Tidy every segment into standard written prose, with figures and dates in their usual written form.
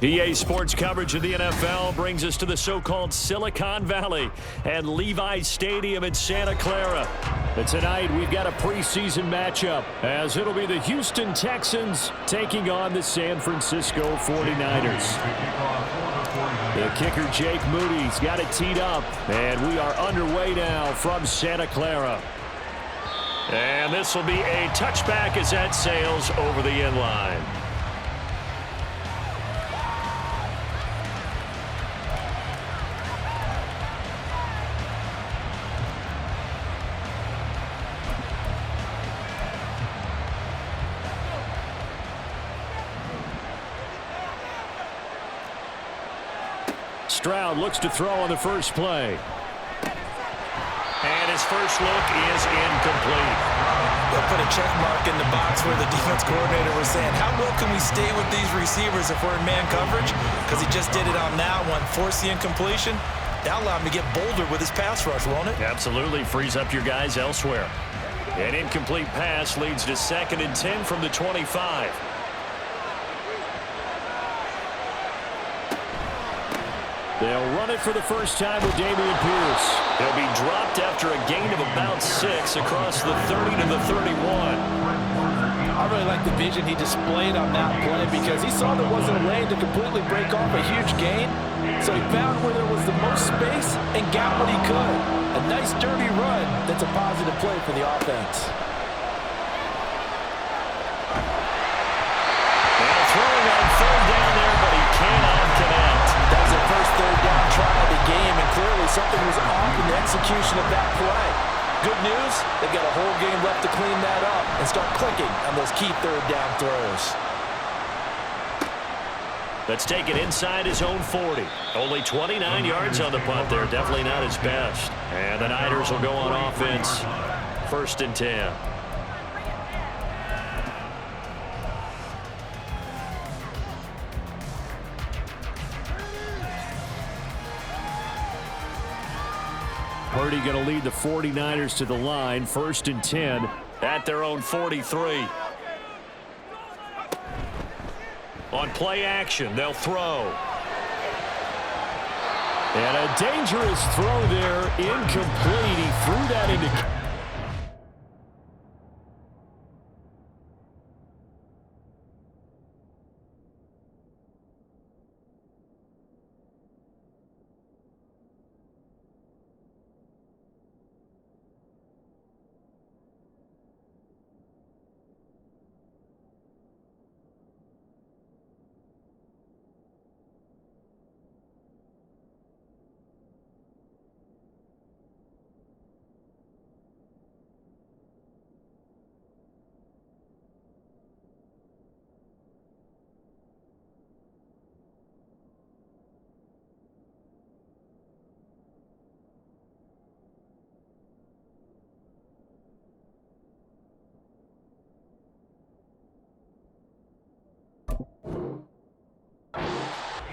EA Sports coverage of the NFL brings us to the so-called Silicon Valley and Levi's Stadium in Santa Clara. But tonight we've got a preseason matchup as it'll be the Houston Texans taking on the San Francisco 49ers. The kicker Jake Moody's got it teed up, and we are underway now from Santa Clara. And this will be a touchback as that sails over the end line. Stroud looks to throw on the first play. And his first look is incomplete. They'll put a check mark in the box where the defense coordinator was saying, how well can we stay with these receivers if we're in man coverage? Because he just did it on that one. Force the incompletion. That'll allow him to get bolder with his pass rush, won't it? Absolutely. Frees up your guys elsewhere. An incomplete pass leads to 2nd and 10 from the 25. They'll run it for the first time with Dameon Pierce. He'll be dropped after a gain of about 6 across the 30 to the 31. I really like the vision he displayed on that play because he saw there wasn't a lane to completely break off a huge gain. So he found where there was the most space and got what he could. A nice dirty run that's a positive play for the offense. Now throwing on 3rd down there, but he cannot connect. That was their first 3rd down try of the game, and clearly something was off in the execution of that play. Good news, they've got a whole game left to clean that up and start clicking on those key 3rd down throws. Let's take it inside his own 40. Only 29 yards on the punt there. Definitely not his best. And the Niners will go on offense. 1st and 10. Purdy going to lead the 49ers to the line. 1st and 10 at their own 43. On play action, they'll throw. And a dangerous throw there, incomplete. He threw that into...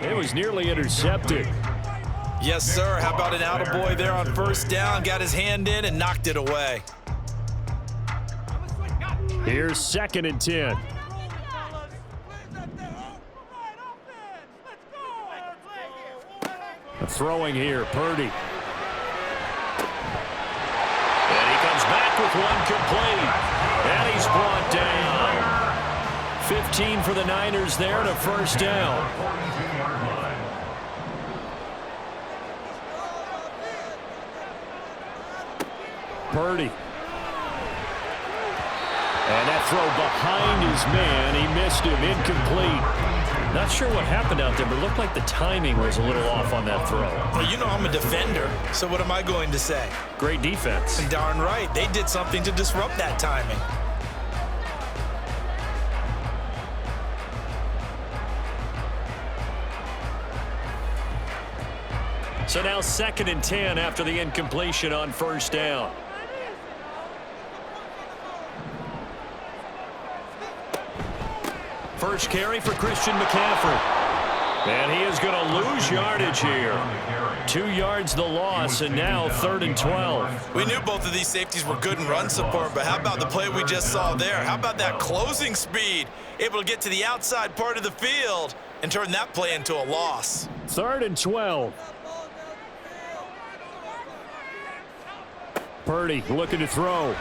It was nearly intercepted. Yes, sir. How about an attaboy there on 1st down? Got his hand in and knocked it away. Here's 2nd and 10. Throwing here, Purdy. And he comes back with one complete. And he's brought down. 15 for the Niners there and a 1st down. Purdy. And that throw behind his man. He missed him. Incomplete. Not sure what happened out there, but it looked like the timing was a little off on that throw. Well, you know I'm a defender, so what am I going to say? Great defense. Darn right. They did something to disrupt that timing. So now 2nd and 10 after the incompletion on first down. First carry for Christian McCaffrey. And he is going to lose yardage here. 2 yards the loss, and now 3rd and 12. We knew both of these safeties were good in run support, but how about the play we just saw there? How about that closing speed? Able to get to the outside part of the field and turn that play into a loss. 3rd and 12. Purdy looking to throw.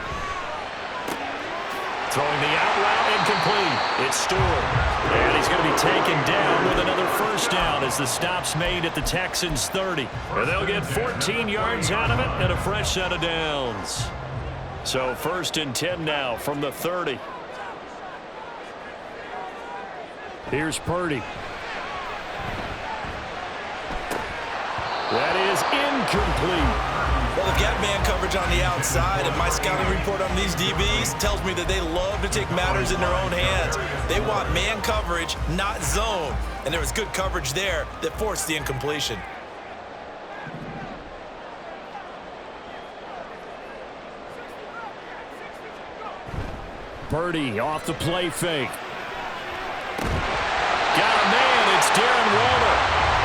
Throwing the out route incomplete. It's Stewart. And he's going to be taken down with another first down as the stop's made at the Texans' 30. And they'll get 14 yards out of it and a fresh set of downs. So 1st and 10 now from the 30. Here's Purdy. That is incomplete. Well, they've got man coverage on the outside, and my scouting report on these DBs tells me that they love to take matters in their own hands. They want man coverage, not zone. And there was good coverage there that forced the incompletion. Purdy off the play fake. Got a man, it's Darren Waller.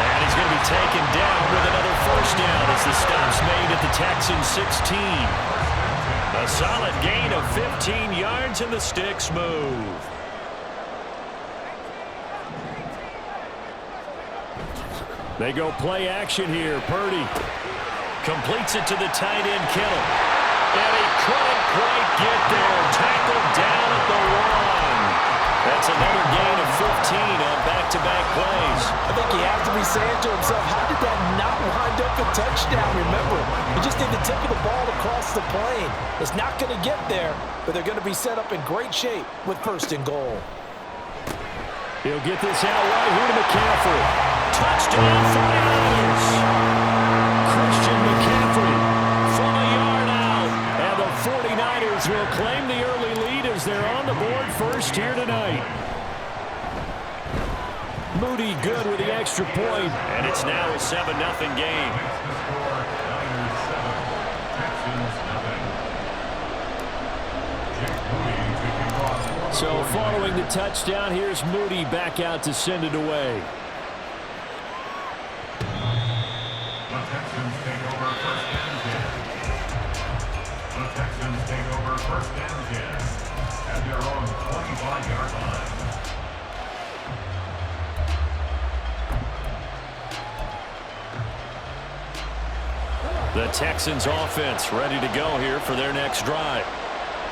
And he's going to be taken down with another first down as the stop's made at the Texans' 16. A solid gain of 15 yards and the sticks move. They go play action here. Purdy completes it to the tight end Kittle. And he couldn't quite get there. Tackled down at the 1. That's another gain of 15 on back-to-back plays. I think he has to be saying to himself, how did that not wind up a touchdown? Remember, he just did the tip of the ball across the plane. It's not going to get there, but they're going to be set up in great shape with 1st and goal. He'll get this out right here to McCaffrey. Touchdown 49ers. Christian McCaffrey from a yard out. And the 49ers will claim the early lead as they're on the board first here tonight. Moody good with the extra point. And it's now a 7-0 game. So following the touchdown, here's Moody back out to send it away. The Texans take over 1st and 10. The Texans take over 1st and 10 at their own 25-yard line. The Texans offense ready to go here for their next drive.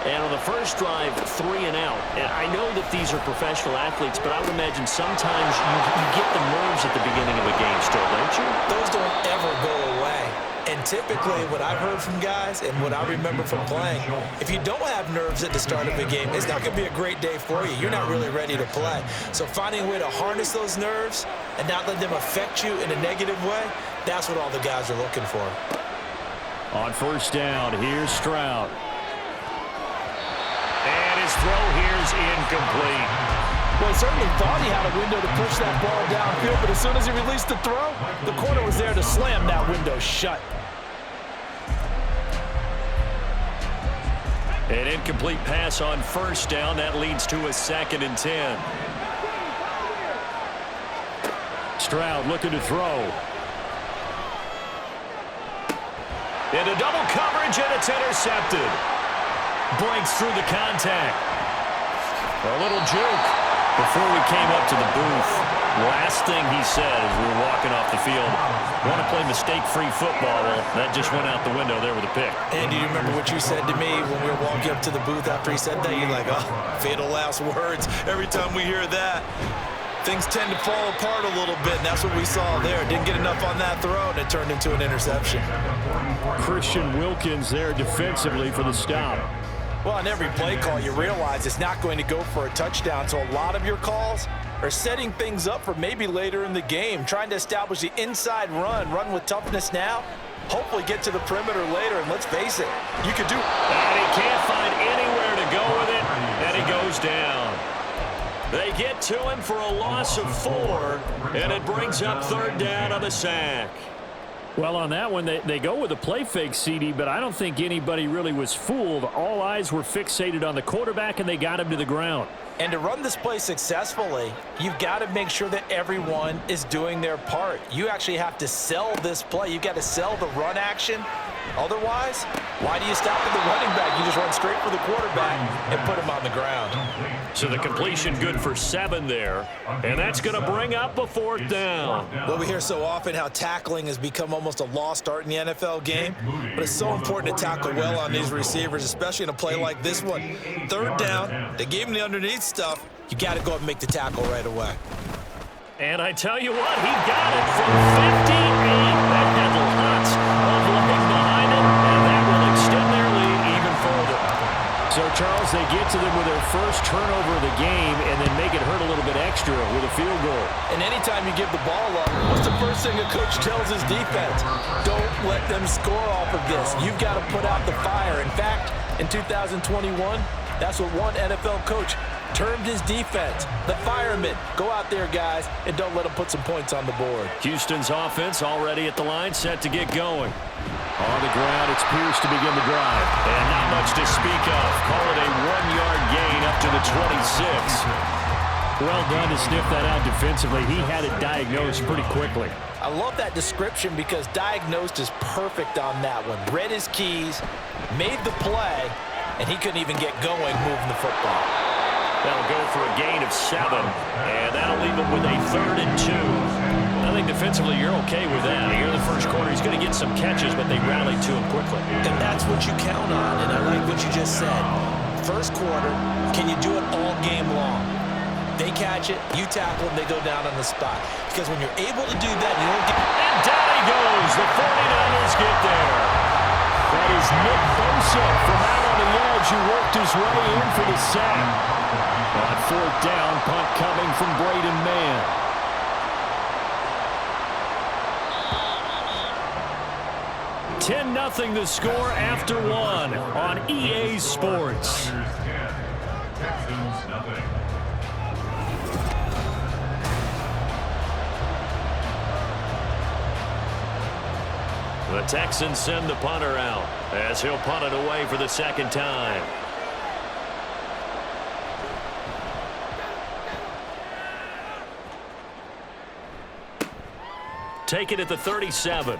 And on the first drive, 3 and out. And I know that these are professional athletes, but I would imagine sometimes you get the nerves at the beginning of a game still, don't you? Those don't ever go away. And typically what I've heard from guys and what I remember from playing, if you don't have nerves at the start of a game, it's not going to be a great day for you. You're not really ready to play. So finding a way to harness those nerves and not let them affect you in a negative way, that's what all the guys are looking for. On first down, here's Stroud. And his throw here's incomplete. Well, he certainly thought he had a window to push that ball downfield, but as soon as he released the throw, the corner was there to slam that window shut. An incomplete pass on first down. That leads to a 2nd and 10. Stroud looking to throw. Into double coverage, and it's intercepted. Breaks through the contact. A little juke before we came up to the booth. Last thing he said as we were walking off the field, want to play mistake-free football. Well, that just went out the window there with a pick. And do you remember what you said to me when we were walking up to the booth after he said that? You're like, oh, fatal last words. Every time we hear that, things tend to fall apart a little bit, and that's what we saw there. Didn't get enough on that throw, and it turned into an interception. Christian Wilkins there defensively for the stop. Well, on every play call, you realize it's not going to go for a touchdown, so a lot of your calls are setting things up for maybe later in the game, trying to establish the inside run with toughness now, hopefully get to the perimeter later, and let's face it, you could do it. And he can't find anywhere to go with it, and he goes down. They get to him for a loss of 4, and it brings up 3rd down on the sack. Well, on that one, they go with a play fake, CD, but I don't think anybody really was fooled. All eyes were fixated on the quarterback, and they got him to the ground. And to run this play successfully, you've got to make sure that everyone is doing their part. You actually have to sell this play. You've got to sell the run action. Otherwise, why do you stop at the running back? You just run straight for the quarterback and put him on the ground. So the completion good for 7 there, and that's going to bring up a 4th down. Well, we hear so often how tackling has become almost a lost art in the NFL game, but it's so important to tackle well on these receivers, especially in a play like this one. 3rd down, they gave him the underneath stuff. You got to go and make the tackle right away. And I tell you what, he got it from 58. That had lots of leg behind it, and that will extend their lead even further. So, Charles, they get to them with their first turnover of the game and then make it hurt a little bit extra with a field goal. And anytime you give the ball up, what's the first thing a coach tells his defense? Don't let them score off of this. You've got to put out the fire. In fact, in 2021, that's what one NFL coach termed his defense, the firemen. Go out there, guys, and don't let them put some points on the board. Houston's offense already at the line, set to get going. On the ground, it's Pierce to begin the drive. And not much to speak of. Call it a 1-yard gain up to the 26. Well done to sniff that out defensively. He had it diagnosed pretty quickly. I love that description because diagnosed is perfect on that one. Read his keys, made the play, and he couldn't even get going moving the football. That'll go for a gain of 7, and that'll leave him with a 3rd and 2. I think defensively you're okay with that. Here in the first quarter, he's going to get some catches, but they rallied to him quickly. And that's what you count on, and I like what you just said. First quarter, can you do it all game long? They catch it, you tackle them, they go down on the spot. Because when you're able to do that, you don't get... And down he goes. The 49ers get there. That is Nick Bosa from out on the edge who worked his way in for the sack. On 4th down, punt coming from Braden Mann. $10-0 the score after 1 on EA Sports. Texans nothing. The Texans send the punter out as he'll punt it away for the 2nd time. Take it at the 37.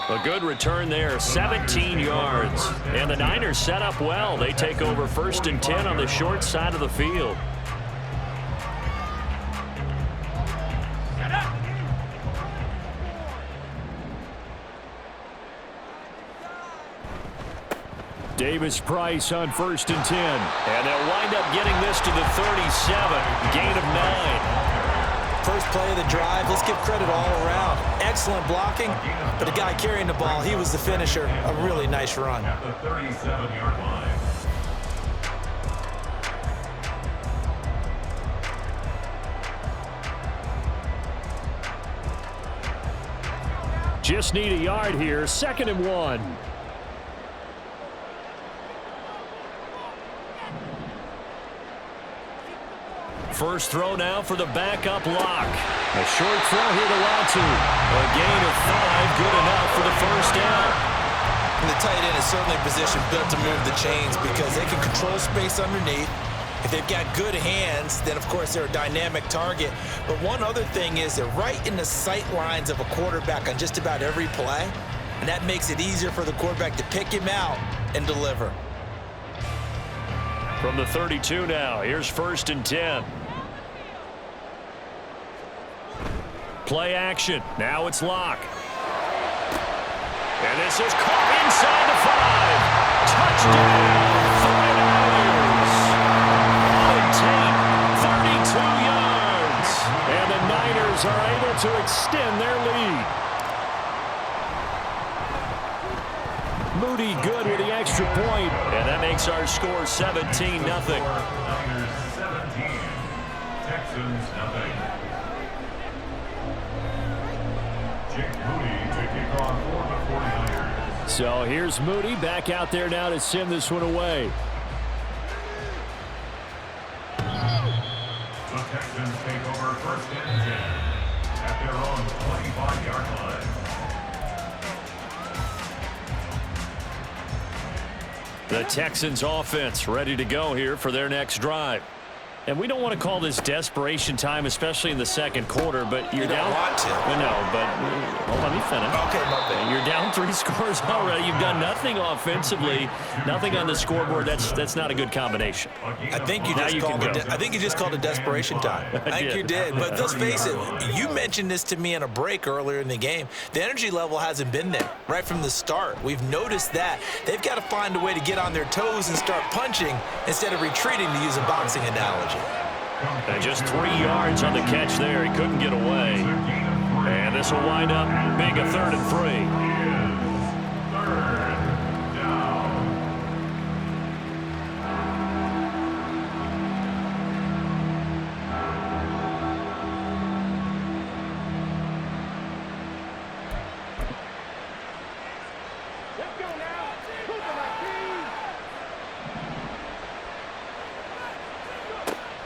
A good return there, 17 yards. And the Niners set up well. They take over 1st and 10 on the short side of the field. Davis-Price on 1st and 10. And they'll wind up getting this to the 37. Gain of 9. First play of the drive, let's give credit all around. Excellent blocking, but the guy carrying the ball, he was the finisher. A really nice run. At the 37-yard line. Just need a yard here. 2nd and 1. First throw now for the backup lock. A short throw here to Latu. A gain of 5, good enough for the 1st down. And the tight end is certainly a position built to move the chains because they can control space underneath. If they've got good hands, then of course they're a dynamic target. But one other thing is they're right in the sight lines of a quarterback on just about every play. And that makes it easier for the quarterback to pick him out and deliver. From the 32 now, here's 1st and 10. Play action. Now it's Locke. And this is caught inside the 5. Touchdown, 49ers. On tape, 32 yards. And the Niners are able to extend their lead. Moody good with the extra point. And that makes our score 17-0. Niners 17. Texans nothing. So here's Moody back out there now to send this one away. The Texans take over 1st and 10 at their own 25-yard line. The Texans offense ready to go here for their next drive. And we don't want to call this desperation time, especially in the second quarter, but you're down. You don't want to. No, but let me finish. Okay, my bad. You're down 3 scores already. You've done nothing offensively, nothing on the scoreboard. That's not a good combination. I think you just called it desperation time. I think you did. But let's face it, you mentioned this to me in a break earlier in the game. The energy level hasn't been there right from the start. We've noticed that. They've got to find a way to get on their toes and start punching instead of retreating, to use a boxing analogy. And just 3 yards on the catch there. He couldn't get away. And this will wind up being a 3rd and 3.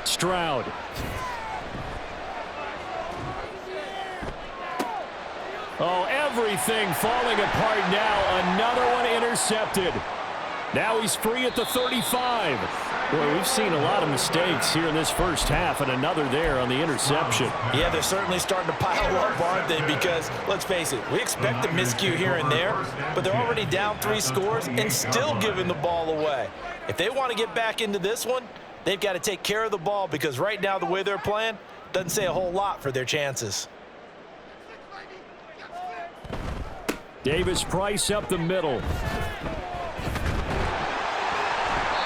Stroud. Oh, everything falling apart now. Another one intercepted. Now he's free at the 35. Boy, we've seen a lot of mistakes here in this first half, and another there on the interception. Yeah, they're certainly starting to pile up, aren't they? Because, let's face it, we expect a miscue here and there, but they're already down 3 scores and still giving the ball away. If they want to get back into this one, they've got to take care of the ball, because right now the way they're playing doesn't say a whole lot for their chances. Davis Price up the middle.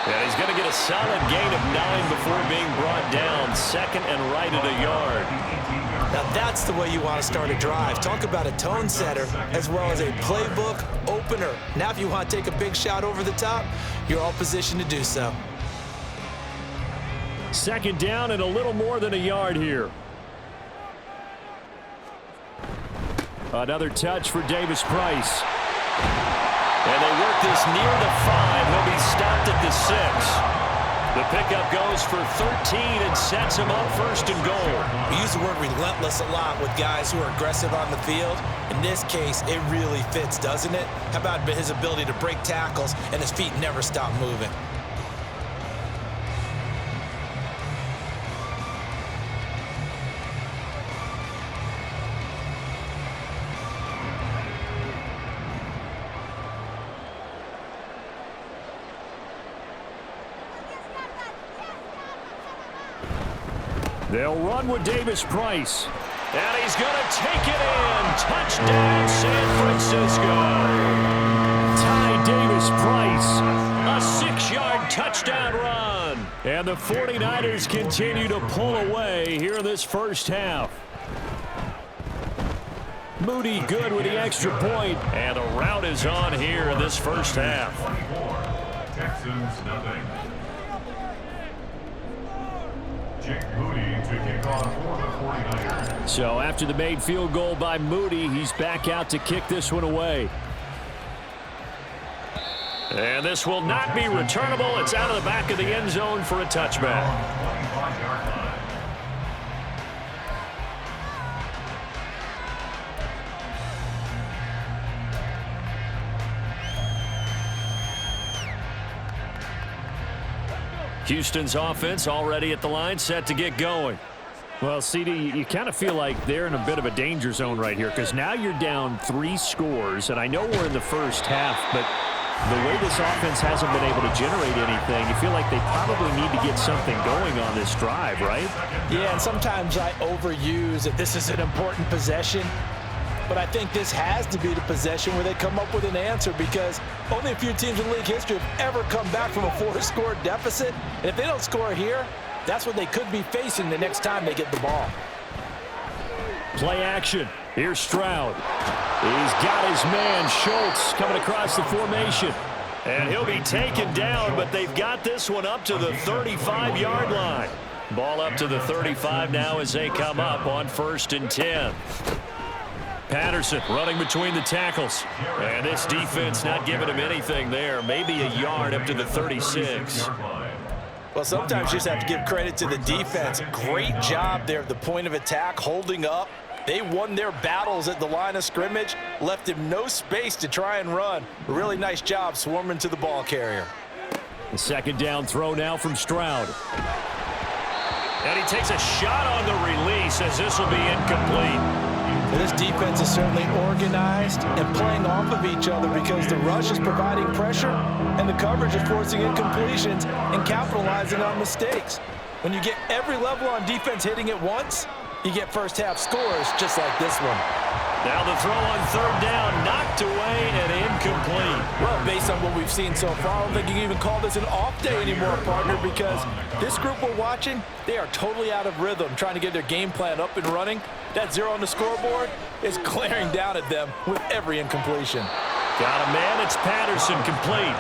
And he's going to get a solid gain of 9 before being brought down. 2nd and right at a yard. Now that's the way you want to start a drive. Talk about a tone setter as well as a playbook opener. Now if you want to take a big shot over the top, you're all positioned to do so. 2nd down and a little more than a yard here. Another touch for Davis Price. And they work this near the 5. He'll be stopped at the 6. The pickup goes for 13 and sets him up 1st and goal. We use the word relentless a lot with guys who are aggressive on the field. In this case, it really fits, doesn't it? How about his ability to break tackles and his feet never stop moving? They'll run with Davis Price. And he's going to take it in. Touchdown, San Francisco. Ty Davis Price. A 6-yard touchdown run. And the 49ers continue to pull away here in this first half. Moody good with the extra point. And the rout is on here in this first half. Texans nothing. Moody to kick off for the 49ers. So after the made field goal by Moody, he's back out to kick this one away. And this will not be returnable. It's out of the back of the end zone for a touchback. Houston's offense already at the line, set to get going. Well, CD, you kind of feel like they're in a bit of a danger zone right here, because now you're down 3 scores, and I know we're in the first half, but the way this offense hasn't been able to generate anything, you feel like they probably need to get something going on this drive, right? Yeah, and sometimes I overuse that this is an important possession. But I think this has to be the possession where they come up with an answer, because only a few teams in league history have ever come back from a 4-score deficit. And if they don't score here, that's what they could be facing the next time they get the ball. Play action. Here's Stroud. He's got his man, Schultz, coming across the formation. And he'll be taken down, but they've got this one up to the 35-yard line. Ball up to the 35 now as they come up on 1st and 10. Patterson running between the tackles. And this defense not giving him anything there. Maybe a yard up to the 36. Well, sometimes you just have to give credit to the defense. Great job there at the point of attack, holding up. They won their battles at the line of scrimmage, left him no space to try and run. A really nice job swarming to the ball carrier. The second down throw now from Stroud. And he takes a shot on the release as this will be incomplete. This defense is certainly organized and playing off of each other because the rush is providing pressure and the coverage is forcing incompletions and capitalizing on mistakes. When you get every level on defense hitting at once, you get first half scores just like this one. Now the throw on third down, knocked away and incomplete. Well, based on what we've seen so far, I don't think you can even call this an off day anymore, partner, because this group we're watching, they are totally out of rhythm, trying to get their game plan up and running. That 0 on the scoreboard is glaring down at them with every incompletion. Got a man, it's Patterson, complete.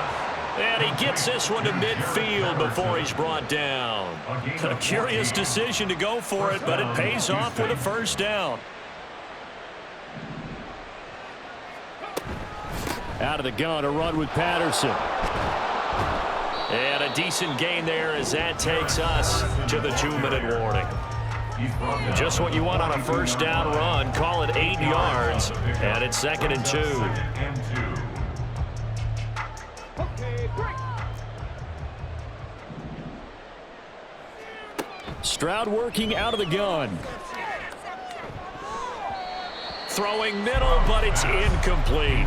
And he gets this one to midfield before he's brought down. A curious decision to go for it, but it pays off with a first down. Out of the gun, a run with Patterson. And a decent gain there as that takes us to the 2-minute warning. Just what you want on a first down run. Call it 8 yards, and it's 2nd and 2. Stroud working out of the gun. Throwing middle, but it's incomplete.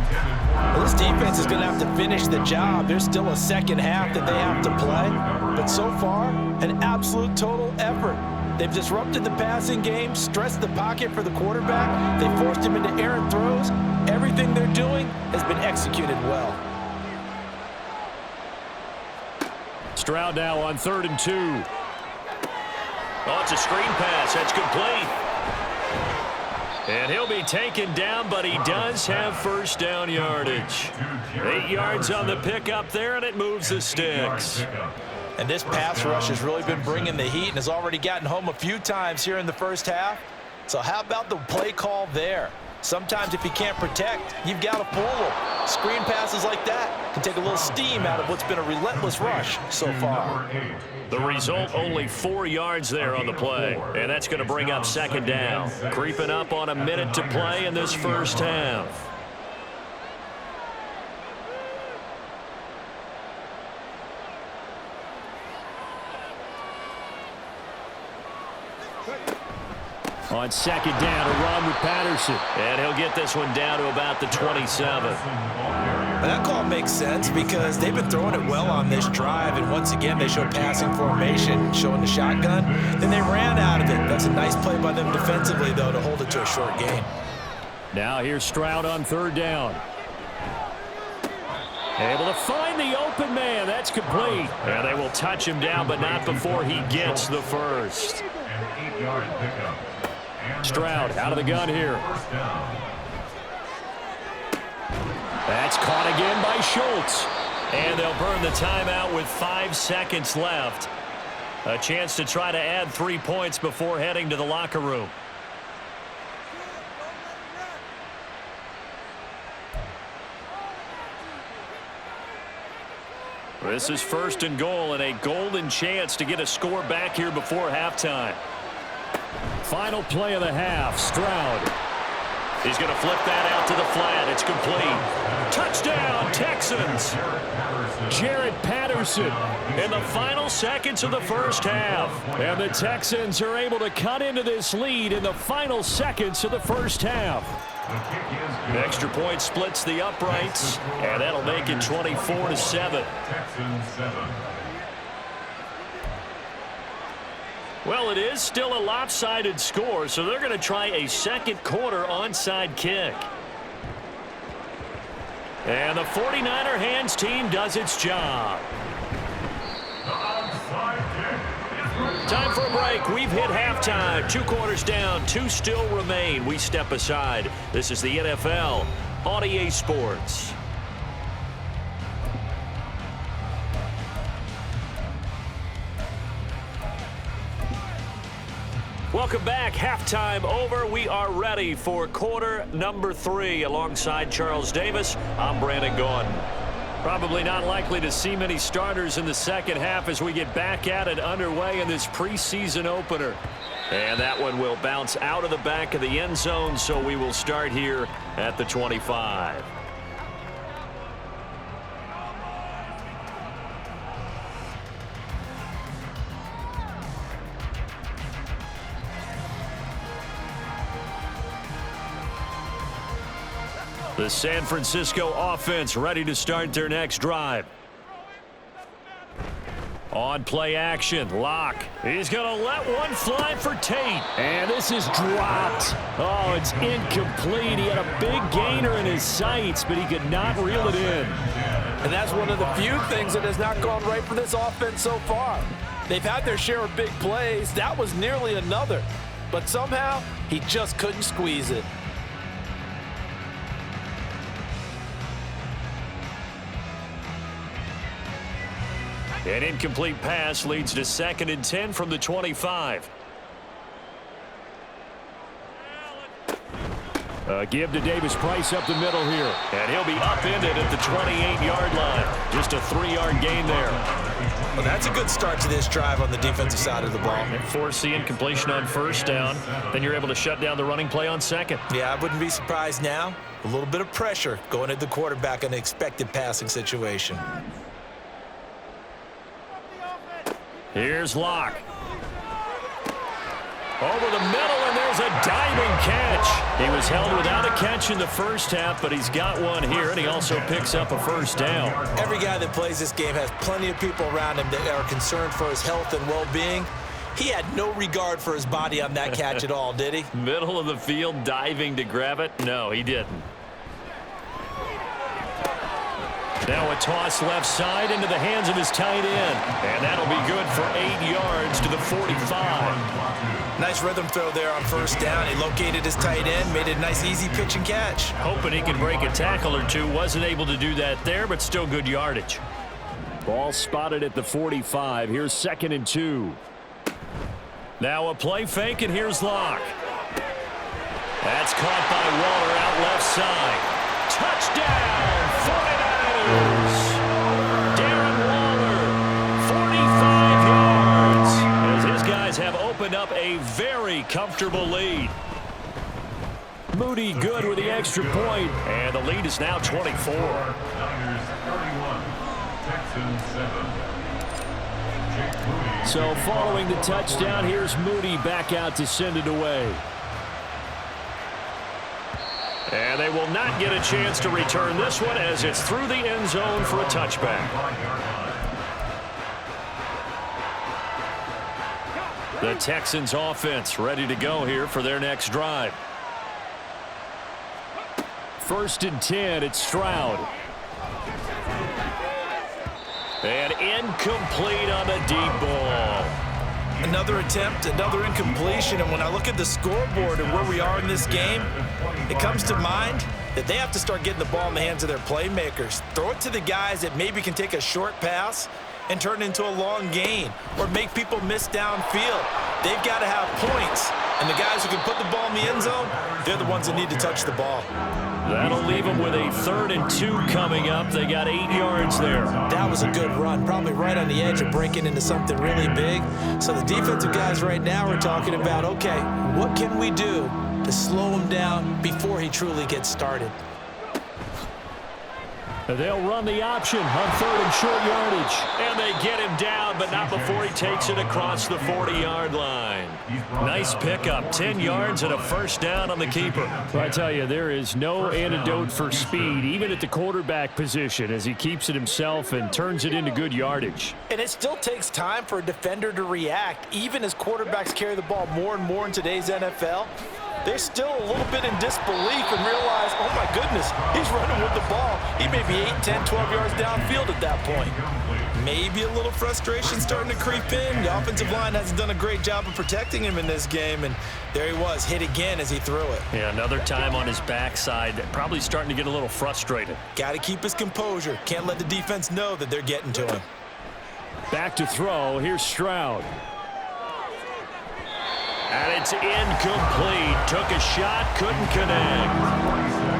Well, this defense is going to have to finish the job. There's still a second half that they have to play. But so far, an absolute total effort. They've disrupted the passing game, stressed the pocket for the quarterback. They forced him into errant throws. Everything they're doing has been executed well. Stroud now on 3rd and 2. Oh, it's a screen pass. That's complete. And he'll be taken down, but he does have first down yardage. 8 yards on the pickup there, and it moves the sticks. And this pass rush has really been bringing the heat and has already gotten home a few times here in the first half. So how about the play call there? Sometimes if you can't protect, you've got to fool them. Screen passes like that can take a little steam out of what's been a relentless rush so far. The result, only 4 yards there on the play. And that's going to bring up 2nd down. Creeping up on a minute to play in this first half. On 2nd down, a run with Patterson. And he'll get this one down to about the 27. And that call makes sense because they've been throwing it well on this drive, and once again they show passing formation, showing the shotgun. Then they ran out of it. That's a nice play by them defensively, though, to hold it to a short gain. Now here's Stroud on 3rd down. Able to find the open man. That's complete. And they will touch him down, but not before he gets the first. An 8-yard pickup. Stroud out of the gun here. That's caught again by Schultz. And they'll burn the timeout with 5 seconds left. A chance to try to add 3 points before heading to the locker room. This is 1st and goal and a golden chance to get a score back here before halftime. Final play of the half, Stroud. He's going to flip that out to the flat. It's complete. Touchdown, Texans. Jared Patterson in the final seconds of the first half. And the Texans are able to cut into this lead in the final seconds of the first half. Extra point splits the uprights, and that'll make it 24-7. Well, it is still a lopsided score, so they're going to try a second quarter onside kick. And the 49er hands team does its job. Time for a break. We've hit halftime. 2 quarters down, 2 still remain. We step aside. This is the NFL on EA Sports. Welcome back. Halftime over. We are ready for quarter number 3. Alongside Charles Davis, I'm Brandon Gordon. Probably not likely to see many starters in the second half as we get back at it underway in this preseason opener. And that one will bounce out of the back of the end zone, so we will start here at the 25. The San Francisco offense ready to start their next drive. On play action, Locke. He's going to let one fly for Tate. And this is dropped. Oh, it's incomplete. He had a big gainer in his sights, but he could not reel it in. And that's one of the few things that has not gone right for this offense so far. They've had their share of big plays. That was nearly another. But somehow, he just couldn't squeeze it. An incomplete pass leads to 2nd and 10 from the 25. Give to Davis Price up the middle here. And he'll be upended at the 28-yard line. Just a 3-yard gain there. Well, that's a good start to this drive on the defensive side of the ball. And force the incompletion on 1st down. Then you're able to shut down the running play on 2nd. Yeah, I wouldn't be surprised now. A little bit of pressure going at the quarterback in an expected passing situation. Here's Locke. Over the middle, and there's a diving catch. He was held without a catch in the first half, but he's got one here, and he also picks up a 1st down. Every guy that plays this game has plenty of people around him that are concerned for his health and well-being. He had no regard for his body on that catch at all, did he? Middle of the field, diving to grab it? No, he didn't. Now a toss left side into the hands of his tight end. And that'll be good for 8 yards to the 45. Nice rhythm throw there on 1st down. He located his tight end, made it a nice easy pitch and catch. Hoping he could break a tackle or two. Wasn't able to do that there, but still good yardage. Ball spotted at the 45. Here's 2nd and 2. Now a play fake, and here's Locke. That's caught by Waller out left side. Touchdown, 49ers. Darren Waller, 45 yards. As his guys have opened up a very comfortable lead. Moody good with the extra point. And the lead is now 24. Niners 31, Texans 7. So following the touchdown, here's Moody back out to send it away. And they will not get a chance to return this one as it's through the end zone for a touchback. The Texans offense ready to go here for their next drive. 1st and 10, it's Stroud. And incomplete on the deep ball. Another attempt, another incompletion, and when I look at the scoreboard and where we are in this game, it comes to mind that they have to start getting the ball in the hands of their playmakers. Throw it to the guys that maybe can take a short pass and turn it into a long gain or make people miss downfield. They've got to have points, and the guys who can put the ball in the end zone, they're the ones that need to touch the ball. That'll leave them with a 3rd and 2 coming up. They got 8 yards there. That was a good run, probably right on the edge of breaking into something really big. So the defensive guys right now are talking about, okay, what can we do to slow him down before he truly gets started? They'll run the option on 3rd and short yardage. And they get him down, but not before he takes it across the 40-yard line. Nice pickup, 10 yards and a 1st down on the keeper. I tell you, there is no antidote for speed, even at the quarterback position, as he keeps it himself and turns it into good yardage. And it still takes time for a defender to react, even as quarterbacks carry the ball more and more in today's NFL. They're still a little bit in disbelief and realize, oh my goodness, he's running with the ball. He may be 8, 10, 12 yards downfield at that point. Maybe a little frustration starting to creep in. The offensive line hasn't done a great job of protecting him in this game, and there he was, hit again as he threw it. Yeah, another time on his backside, probably starting to get a little frustrated. Got to keep his composure. Can't let the defense know that they're getting to him. Back to throw, here's Stroud. And it's incomplete. Took a shot, couldn't connect.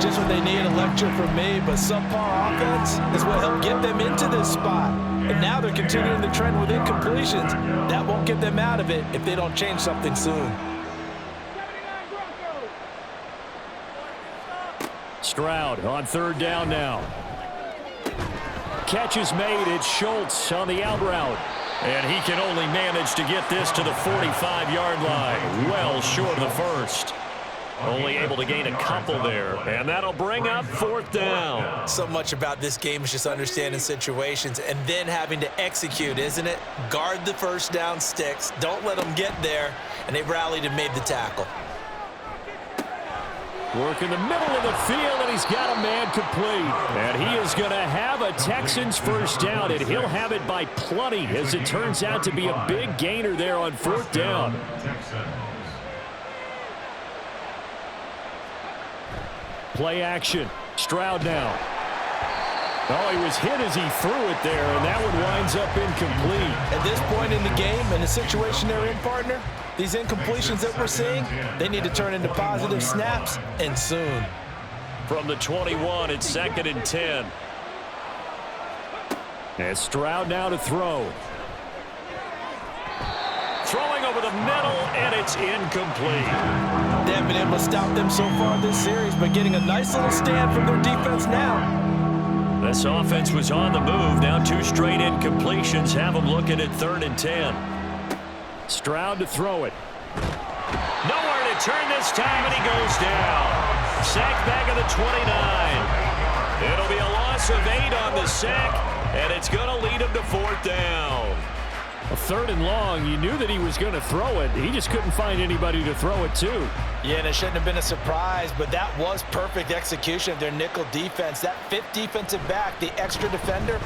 Just what they need, a lecture from me, but subpar offense is what helped get them into this spot. And now they're continuing the trend with incompletions. That won't get them out of it if they don't change something soon. Stroud on 3rd down now. Catch is made. It's Schultz on the out route. And he can only manage to get this to the 45-yard line. Well short of the 1st. Only able to gain a couple there, and that'll bring up 4th down. So much about this game is just understanding situations and then having to execute, isn't it? Guard the first down sticks. Don't let them get there, and they rallied and made the tackle. Work in the middle of the field, and he's got a man complete. And he is going to have a Texans first down, and he'll have it by plenty, as it turns out to be a big gainer there on 4th down. Play action. Stroud now. Oh, he was hit as he threw it there, and that one winds up incomplete. At this point in the game, and the situation they're in, partner, these incompletions that we're seeing, they need to turn into positive snaps, and soon. From the 21, it's 2nd and 10. And Stroud now to throw. Throwing over the middle, and it's incomplete. They haven't been able to stop them so far this series, but getting a nice little stand from their defense now. This offense was on the move. Now 2 straight incompletions have them looking at 3rd and 10. Stroud to throw it. Nowhere to turn this time, and he goes down. Sack back of the 29. It'll be a loss of 8 on the sack, and it's going to lead him to 4th down. A 3rd and long, you knew that he was going to throw it. He just couldn't find anybody to throw it to. Yeah, and it shouldn't have been a surprise, but that was perfect execution of their nickel defense. That 5th defensive back, the extra defender,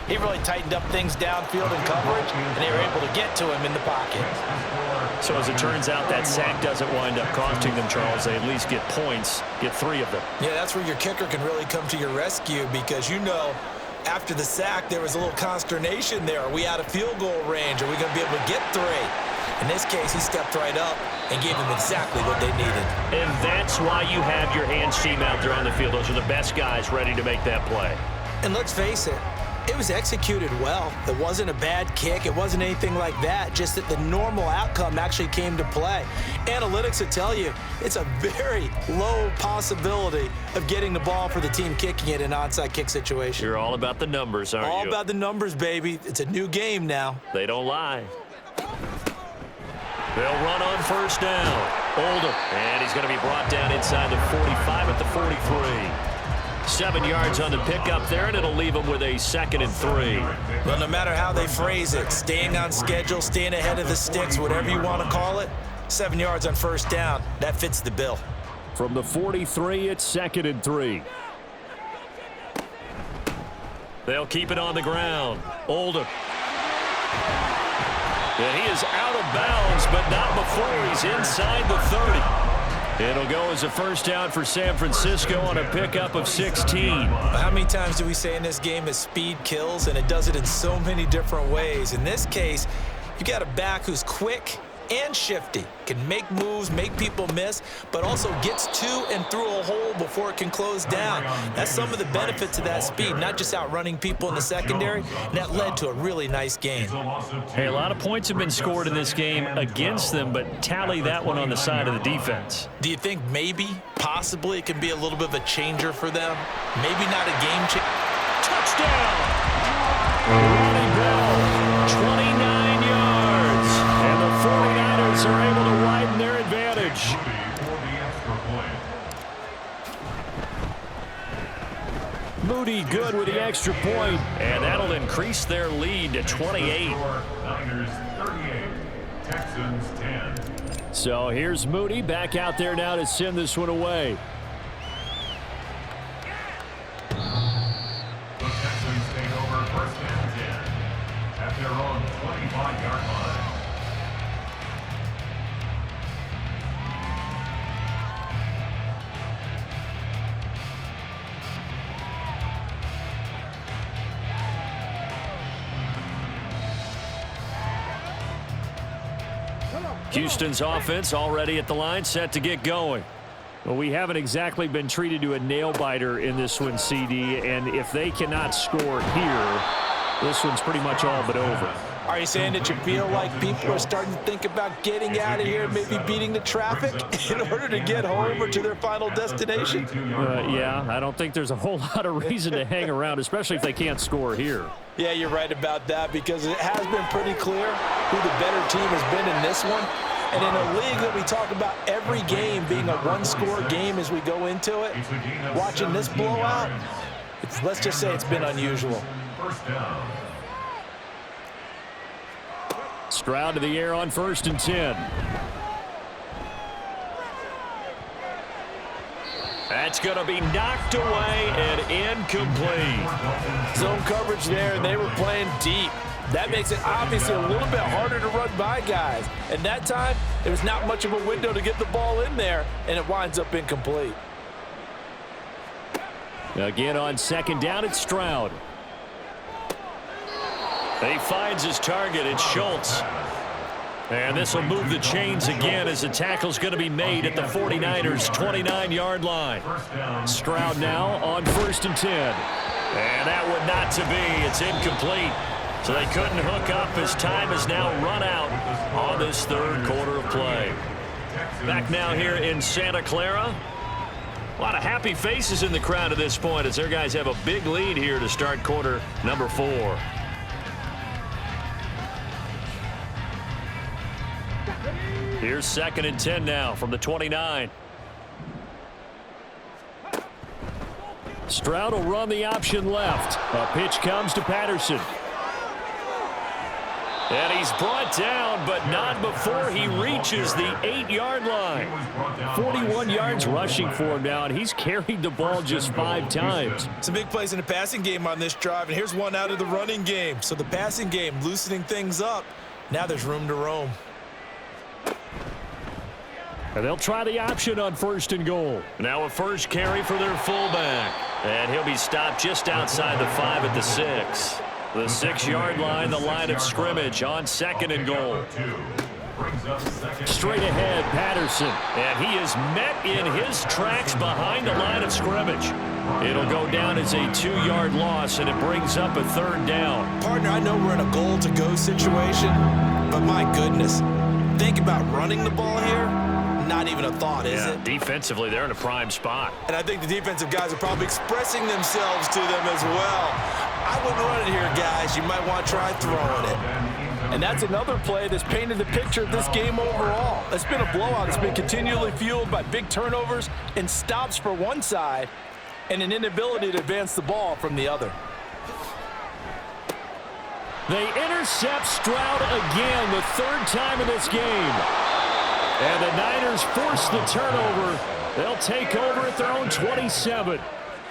he really tightened up things downfield in coverage, and they were able to get to him in the pocket. So as it turns out, that sack doesn't wind up costing them, Charles. They at least get points, get 3 of them. Yeah, that's where your kicker can really come to your rescue, because you know after the sack there was a little consternation there. Are we out of field goal range? Are we going to be able to get 3? In this case, he stepped right up and gave them exactly what they needed. And that's why you have your hands team out there on the field. Those are the best guys ready to make that play. And let's face it, it was executed well. It wasn't a bad kick. It wasn't anything like that. Just that the normal outcome actually came to play. Analytics will tell you it's a very low possibility of getting the ball for the team kicking it in an onside kick situation. You're all about the numbers, aren't you? All about the numbers, baby. It's a new game now. They don't lie. They'll run on first down. Oldham, and he's going to be brought down inside the 45 at the 43. 7 yards on the pickup there, and it'll leave them with a 2nd and 3. Well, no matter how they phrase it, staying on schedule, staying ahead of the sticks, whatever you want to call it, 7 yards on first down, that fits the bill. From the 43, it's 2nd and 3. They'll keep it on the ground. Oldham. And he is out of bounds, but not before he's inside the 30. It'll go as a first down for San Francisco on a pickup of 16. How many times do we say in this game that speed kills, and it does it in so many different ways? In this case, you got a back who's quick and shifty, can make moves, make people miss, but also gets to and through a hole before it can close down. That's some of the benefits of that speed, not just outrunning people in the secondary, and that led to a really nice game. Hey, a lot of points have been scored in this game against them, but tally that one on the side of the defense. Do you think maybe, possibly, it can be a little bit of a changer for them? Maybe not a game changer. Touchdown! Ronnie Bell, 29 yards. And the 49ers are able to widen their advantage. Moody good with the extra point, and that'll increase their lead to 28. Niners 38, Texans 10. So here's Moody back out there now to send this one away. The Texans take over first and 10 at their own 25-yard line. Houston's offense already at the line, set to get going. Well, we haven't exactly been treated to a nail-biter in this one, CD, and if they cannot score here, this one's pretty much all but over. Are you saying that you feel like people are starting to think about getting out of here and maybe beating the traffic in order to get home or to their final destination? Yeah, I don't think there's a whole lot of reason to hang around, especially if they can't score here. Yeah, you're right about that, because it has been pretty clear who the better team has been in this one. And in a league that we talk about every game being a one-score game as we go into it, watching this blowout, let's just say it's been unusual. First down. Stroud to the air on 1st and 10. That's going to be knocked away and incomplete. Zone coverage there, and they were playing deep. That makes it obviously a little bit harder to run by guys. And that time, there was not much of a window to get the ball in there, and it winds up incomplete. Again on 2nd down, it's Stroud. He finds his target. It's Schultz. And this will move the chains again as the tackle's going to be made at the 49ers' 29-yard line. Stroud now on 1st and 10. And that would not to be. It's incomplete. So they couldn't hook up as time has now run out on this 3rd quarter of play. Back now here in Santa Clara. A lot of happy faces in the crowd at this point as their guys have a big lead here to start quarter number 4. Here's 2nd and 10 now from the 29. Stroud will run the option left. A pitch comes to Patterson. And he's brought down, but not before he reaches the 8-yard line. 41 yards rushing for him now, and he's carried the ball just 5 times. Some big plays in the passing game on this drive, and here's one out of the running game. So the passing game loosening things up. Now there's room to roam. And they'll try the option on 1st and goal. Now a first carry for their fullback. And he'll be stopped just outside the 5 at the 6. The 6-yard line, the line of scrimmage on 2nd and goal. Straight ahead, Patterson. And he is met in his tracks behind the line of scrimmage. It'll go down as a 2-yard loss, and it brings up a 3rd down. Partner, I know we're in a goal-to-go situation, but my goodness, think about running the ball here. Not even a thought, is it? Defensively, they're in a prime spot. And I think the defensive guys are probably expressing themselves to them as well. I wouldn't run it here, guys. You might want to try throwing it. And that's another play that's painted the picture of this game overall. It's been a blowout. It's been continually fueled by big turnovers and stops for one side and an inability to advance the ball from the other. They intercept Stroud again, the 3rd time in this game. And the Niners force the turnover. They'll take over at their own 27.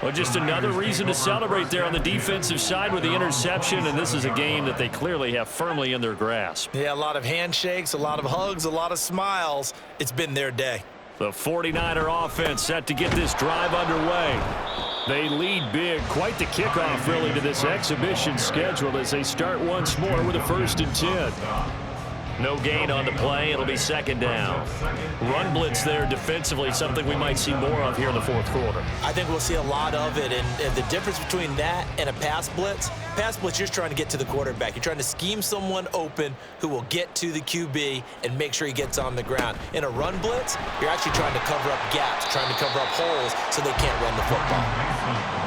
Well, just another reason to celebrate there on the defensive side with the interception, and this is a game that they clearly have firmly in their grasp. Yeah, a lot of handshakes, a lot of hugs, a lot of smiles. It's been their day. The 49er offense set to get this drive underway. They lead big. Quite the kickoff, really, to this exhibition schedule as they start once more with a 1st and 10. No gain on the play. It'll be 2nd down. Run blitz there defensively, something we might see more of here in the 4th quarter. I think we'll see a lot of it, and the difference between that and a pass blitz, you're just trying to get to the quarterback. You're trying to scheme someone open who will get to the QB and make sure he gets on the ground. In a run blitz, you're actually trying to cover up gaps, trying to cover up holes so they can't run the football.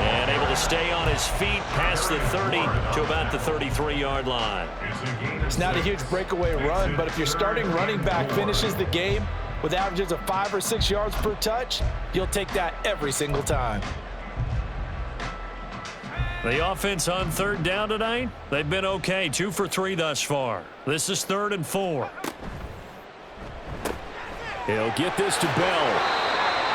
And able to stay on his feet past the 30 to about the 33-yard line. It's not a huge breakaway run, but if your starting running back finishes the game with averages of 5 or 6 yards per touch, you'll take that every single time. The offense on 3rd down tonight, they've been okay. 2 for 3 thus far. This is 3rd and 4. He'll get this to Bell.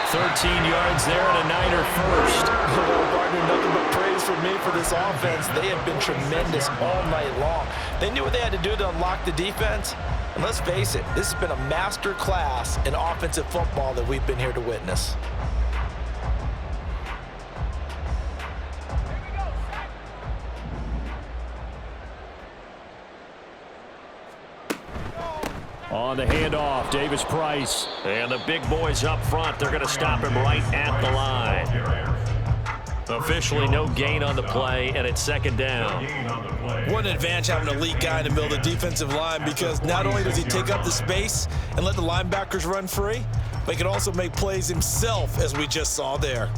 13 yards there and a Niner first. Partner, nothing but praise for me for this offense. They have been tremendous all night long. They knew what they had to do to unlock the defense. And let's face it, this has been a master class in offensive football that we've been here to witness. On the handoff, Davis Price. And the big boys up front, they're going to stop him right at the line. Officially no gain on the play, and it's 2nd down. What an advantage having an elite guy in the middle of the defensive line, because not only does he take up the space and let the linebackers run free, but he can also make plays himself, as we just saw there.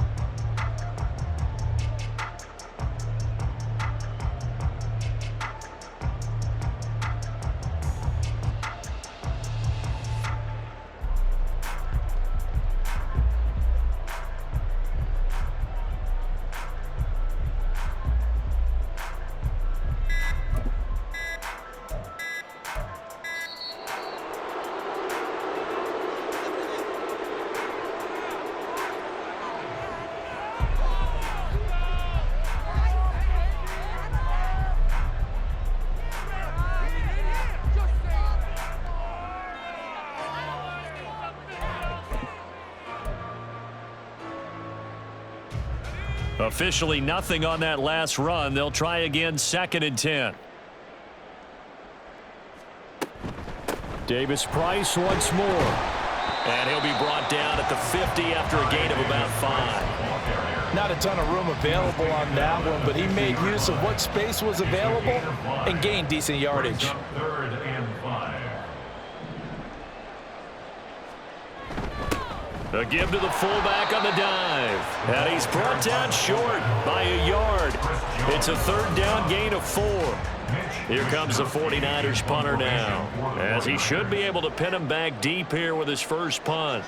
Officially nothing on that last run. They'll try again, 2nd and 10. Davis Price once more. And he'll be brought down at the 50 after a gain of about 5. Not a ton of room available on that one, but he made use of what space was available and gained decent yardage. 3rd and 5. A give to the fullback on the dive. And he's brought down short by a yard. It's a 3rd down gain of 4. Here comes the 49ers punter now, as he should be able to pin him back deep here with his first punt.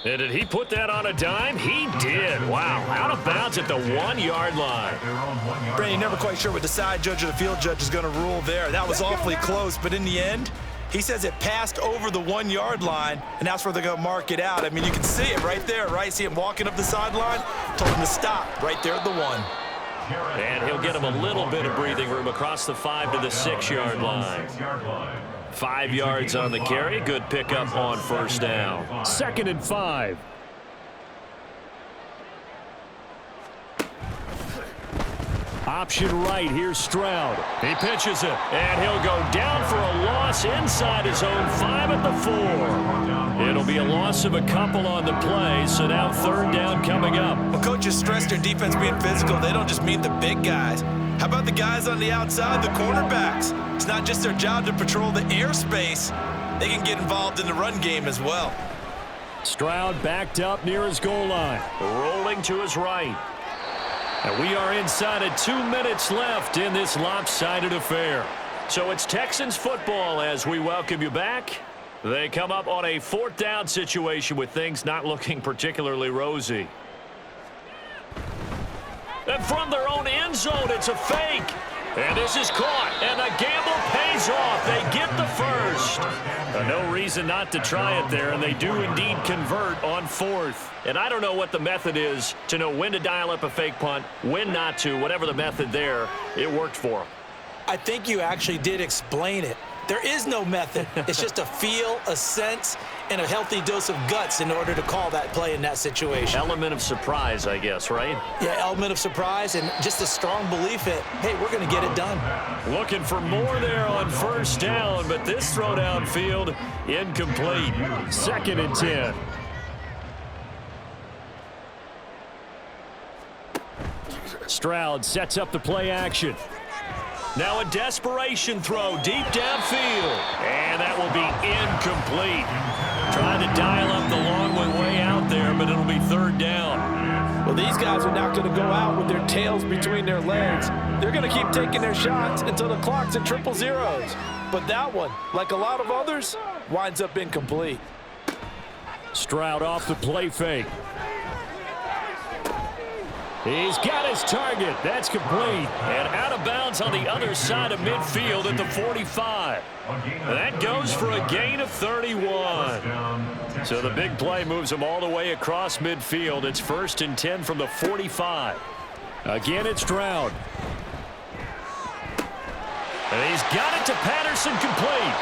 And did he put that on a dime? He did. Wow, out of bounds at the 1-yard line. Brandon, never quite sure what the side judge or the field judge is going to rule there. That was awfully close, but in the end, he says it passed over the 1-yard line, and that's where they're going to mark it out. I mean, you can see it right there, right? See him walking up the sideline? Told him to stop right there at the 1. And he'll get him a little bit of breathing room across the 5 to the 6-yard line. 5 yards on the carry. Good pickup on 1st down. 2nd and 5. Option right. Here's Stroud. He pitches it, and he'll go down for a loss inside his own 5 at the 4. It'll be a loss of a couple on the play, so now 3rd down coming up. When coaches stress their defense being physical, they don't just mean the big guys. How about the guys on the outside, the cornerbacks? It's not just their job to patrol the airspace. They can get involved in the run game as well. Stroud backed up near his goal line. Rolling to his right. And we are inside of 2 minutes left in this lopsided affair. So it's Texans football as we welcome you back. They come up on a 4th down situation with things not looking particularly rosy. And from their own end zone, it's a fake. And this is caught, and the gamble pays off. They get the first. No reason not to try it there, and they do indeed convert on 4th. And I don't know what the method is to know when to dial up a fake punt, when not to, whatever the method there, it worked for them. I think you actually did explain it. There is no method. It's just a feel, a sense, and a healthy dose of guts in order to call that play in that situation. Element of surprise, I guess, right? Yeah, element of surprise and just a strong belief that, hey, we're going to get it done. Looking for more there on 1st down, but this throw downfield incomplete. 2nd and 10. Stroud sets up the play action. Now a desperation throw deep downfield. And that will be incomplete. Trying to dial up the long way out there, but it'll be 3rd down. Well, these guys are not going to go out with their tails between their legs. They're going to keep taking their shots until the clock's at 000. But that one, like a lot of others, winds up incomplete. Stroud off the play fake. He's got his target. That's complete. And out of bounds on the other side of midfield at the 45. That goes for a gain of 31. So the big play moves him all the way across midfield. It's 1st and 10 from the 45. Again, it's Stroud. And he's got it to Patterson, complete.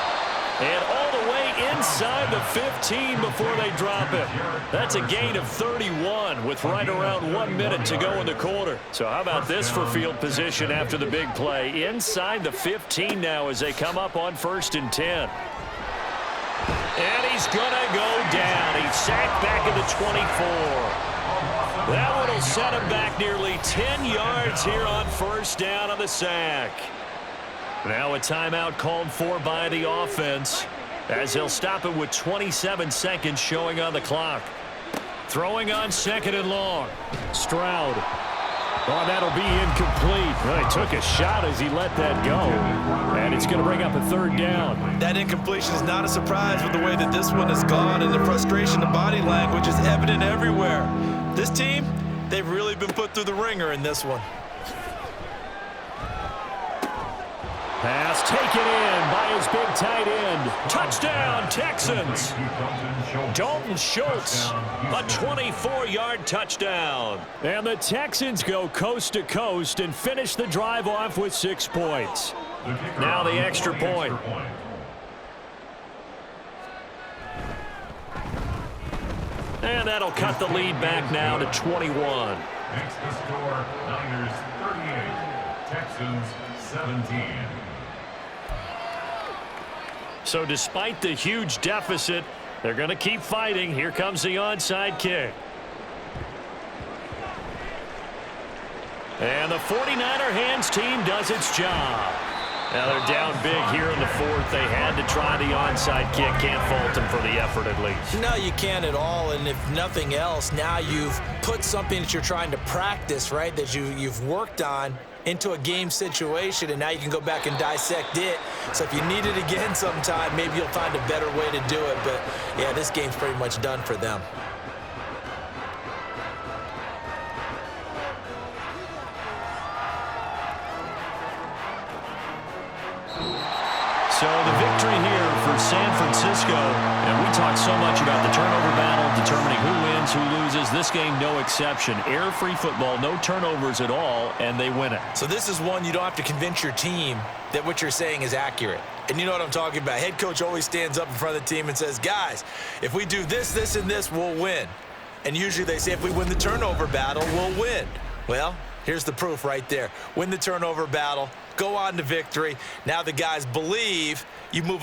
And all the way inside the 15 before they drop him. That's a gain of 31 with right around 1 minute to go in the quarter. So how about this for field position after the big play? Inside the 15 now as they come up on 1st and 10. And he's going to go down. He's sacked back at the 24. That one will set him back nearly 10 yards here on 1st down on the sack. Now a timeout called for by the offense as he'll stop it with 27 seconds showing on the clock. Throwing on 2nd and long. Stroud. Oh, that'll be incomplete. Well, he took a shot as he let that go. And it's going to bring up a 3rd down. That incompletion is not a surprise with the way that this one has gone, and the frustration, the body language is evident everywhere. This team, they've really been put through the ringer in this one. Pass taken in by his big tight end. Touchdown, Texans. Dalton Schultz, a 24-yard touchdown. And the Texans go coast to coast and finish the drive off with 6 points. Now the extra point. And that'll cut the lead back now to 21. Makes the score Niners 38, Texans 17. So despite the huge deficit, they're going to keep fighting. Here comes the onside kick. And the 49er hands team does its job. Now they're down big here in the fourth. They had to try the onside kick. Can't fault them for the effort at least. No, you can't at all. And if nothing else, now you've put something that you're trying to practice, right, that you've worked on into a game situation, and now you can go back and dissect it. So if you need it again sometime, maybe you'll find a better way to do it. But, yeah, this game's pretty much done for them. So the victory here for San Francisco, and we talked so much about the turnover battle, determining who wins, who loses. This game, no exception. Error-free football, no turnovers at all, and they win it. So this is one you don't have to convince your team that what you're saying is accurate. And you know what I'm talking about. Head coach always stands up in front of the team and says, guys, if we do this, this, and this, we'll win. And usually they say if we win the turnover battle, we'll win. Well, here's the proof right there. Win the turnover battle. Go on to victory. Now the guys believe you move